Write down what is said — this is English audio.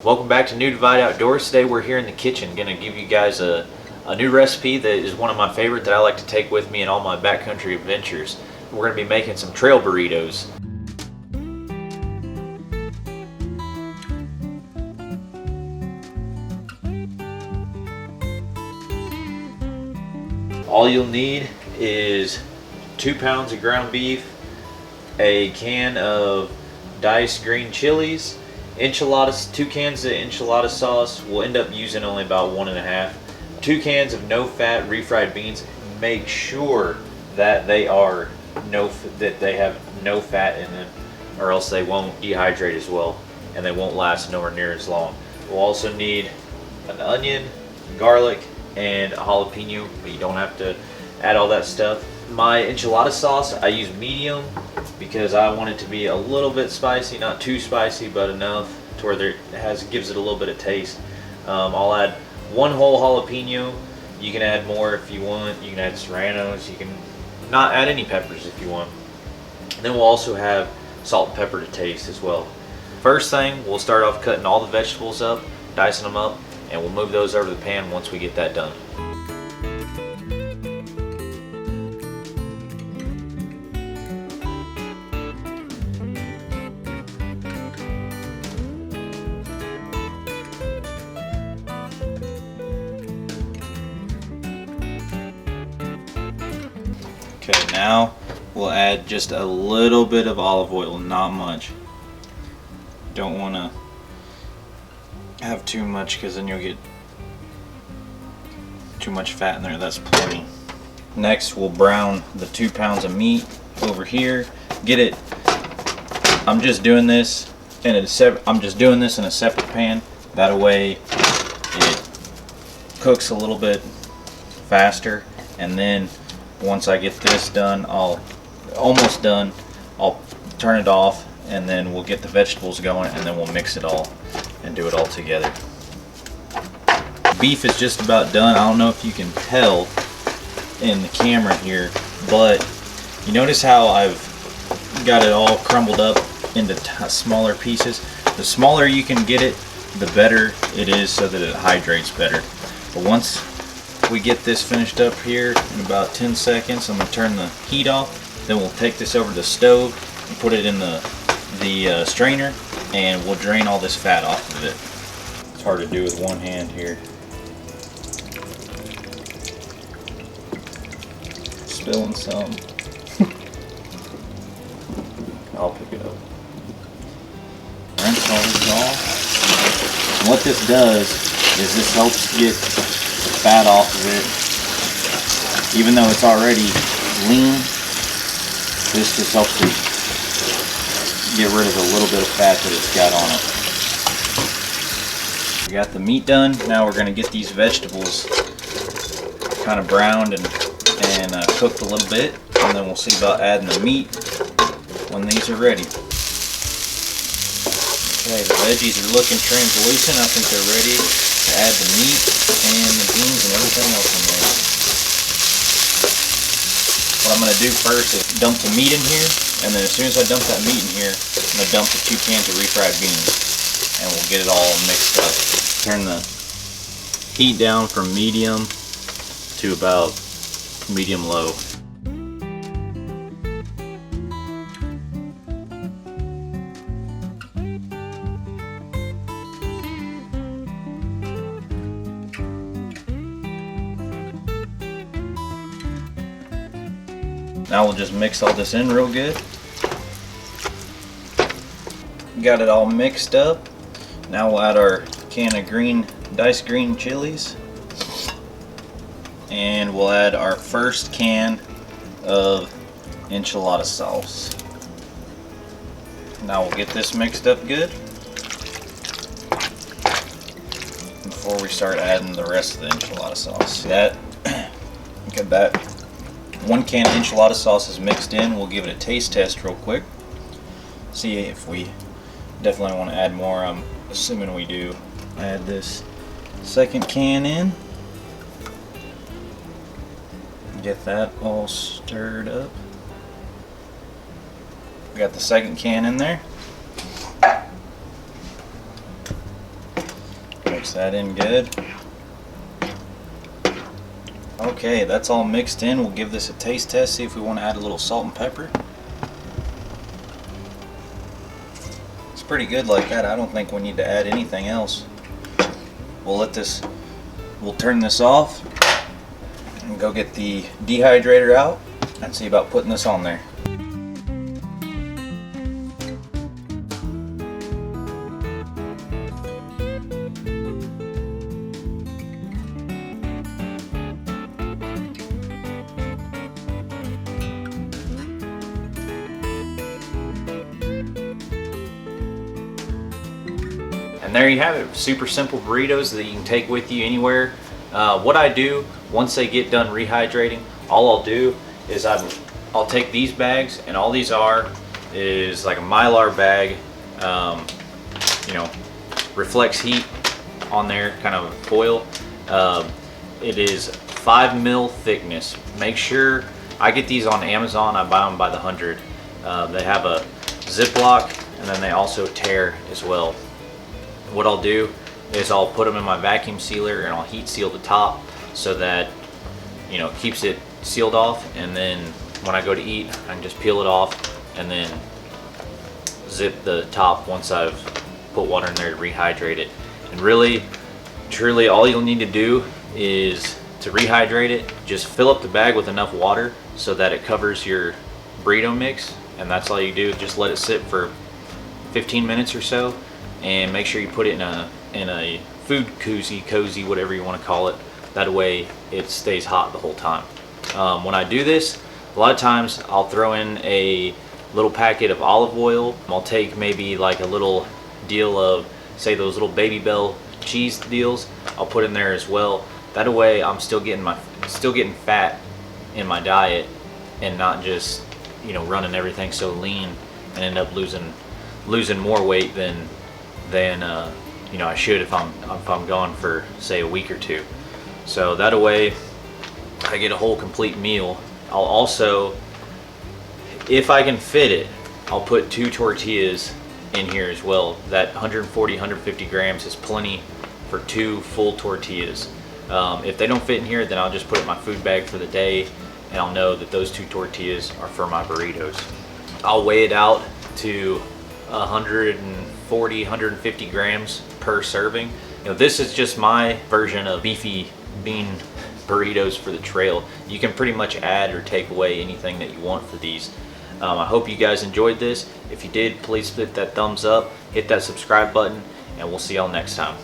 Welcome back to New Divide Outdoors. Today we're here in the kitchen going to give you guys a new recipe that is one of my favorite that I like to take with me in all my backcountry adventures. We're going to be making some trail burritos. All you'll need is 2 pounds of ground beef, a can of diced green chilies, enchiladas, 2 cans of enchilada sauce. We'll end up using only about 1.5. 2 cans of no-fat refried beans. Make sure that they have no fat in them, or else they won't dehydrate as well, and they won't last nowhere near as long. We'll also need an onion, garlic, and a jalapeno, but you don't have to add all that stuff. My enchilada sauce, I use medium because I want it to be a little bit spicy, not too spicy, but enough to where gives it a little bit of taste. I'll add 1 whole jalapeno. You can add more if you want. You can add serranos. You can not add any peppers if you want. And then we'll also have salt and pepper to taste as well. First thing, we'll start off cutting all the vegetables up, dicing them up, and we'll move those over to the pan once we get that done. Okay, now we'll add just a little bit of olive oil, not much. Don't want to have too much because then you'll get too much fat in there. That's plenty. Next, we'll brown the 2 pounds of meat over here. I'm just doing this in a separate pan. That way it cooks a little bit faster, and then once I get this done, almost done, I'll turn it off, and then we'll get the vegetables going, and then we'll mix it all and do it all together. Beef is just about done. I don't know if you can tell in the camera here, but you notice how I've got it all crumbled up into smaller pieces. The smaller you can get it, the better it is, so that it hydrates better. But once we get this finished up here in about 10 seconds, I'm going to turn the heat off. Then we'll take this over to the stove and put it in the strainer, and we'll drain all this fat off of it. It's hard to do with one hand here. Spilling some. I'll pick it up. Rinse all this off. And what this does is this helps get the fat off of it. Even though it's already lean, this just helps to get rid of a little bit of fat that it's got on it. We got the meat done. Now we're going to get these vegetables kind of browned and cooked a little bit, and then we'll see about adding the meat when these are ready. Okay, the veggies are looking translucent. I think they're ready to add the meat and the beans and everything else in there. What I'm going to do first is dump the meat in here, and then as soon as I dump that meat in here, I'm going to dump the 2 cans of refried beans, and we'll get it all mixed up. Turn the heat down from medium to about medium-low. Now we'll just mix all this in real good. Got it all mixed up. Now we'll add our can of diced green chilies. And we'll add our first can of enchilada sauce. Now we'll get this mixed up good before we start adding the rest of the enchilada sauce. Look at that. 1 can of enchilada sauce is mixed in. We'll give it a taste test real quick. See if we definitely want to add more. I'm assuming we do. Add this second can in. Get that all stirred up. We got the second can in there. Mix that in good. Okay, that's all mixed in. We'll give this a taste test, see if we want to add a little salt and pepper. It's pretty good like that. I don't think we need to add anything else. We'll turn this off and go get the dehydrator out and see about putting this on there. And there you have it, super simple burritos that you can take with you anywhere. What I do, once they get done rehydrating, all I'll do is I'll take these bags, and all these is like a Mylar bag, you know, reflects heat on there, kind of foil. It is 5 mil thickness. Make sure, I get these on Amazon, I buy them by the 100. They have a Ziploc, and then they also tear as well. What I'll do is I'll put them in my vacuum sealer and I'll heat seal the top so that, you know, it keeps it sealed off, and then when I go to eat I can just peel it off and then zip the top once I've put water in there to rehydrate it. And really, truly, all you'll need to do is to rehydrate it, just fill up the bag with enough water so that it covers your burrito mix, and that's all you do. Just let it sit for 15 minutes or so, and make sure you put it in a food cozy, whatever you want to call it. That way it stays hot the whole time. When I do this, a lot of times I'll throw in a little packet of olive oil. I'll take maybe like a little deal of, say, those little Baby Bell cheese deals. I'll put in there as well. That way I'm still getting fat in my diet, and not just, you know, running everything so lean and end up losing more weight than you know, I should if I'm gone for, say, a week or two. So that way I get a whole complete meal. I'll also, if I can fit it, I'll put 2 tortillas in here as well. That 140, 150 grams is plenty for 2 full tortillas. If they don't fit in here, then I'll just put it in my food bag for the day, and I'll know that those 2 tortillas are for my burritos. I'll weigh it out to 140, 150 grams per serving. You know, this is just my version of beefy bean burritos for the trail. You can pretty much add or take away anything that you want for these. I hope you guys enjoyed this. If you did, please hit that thumbs up, hit that subscribe button, and we'll see y'all next time.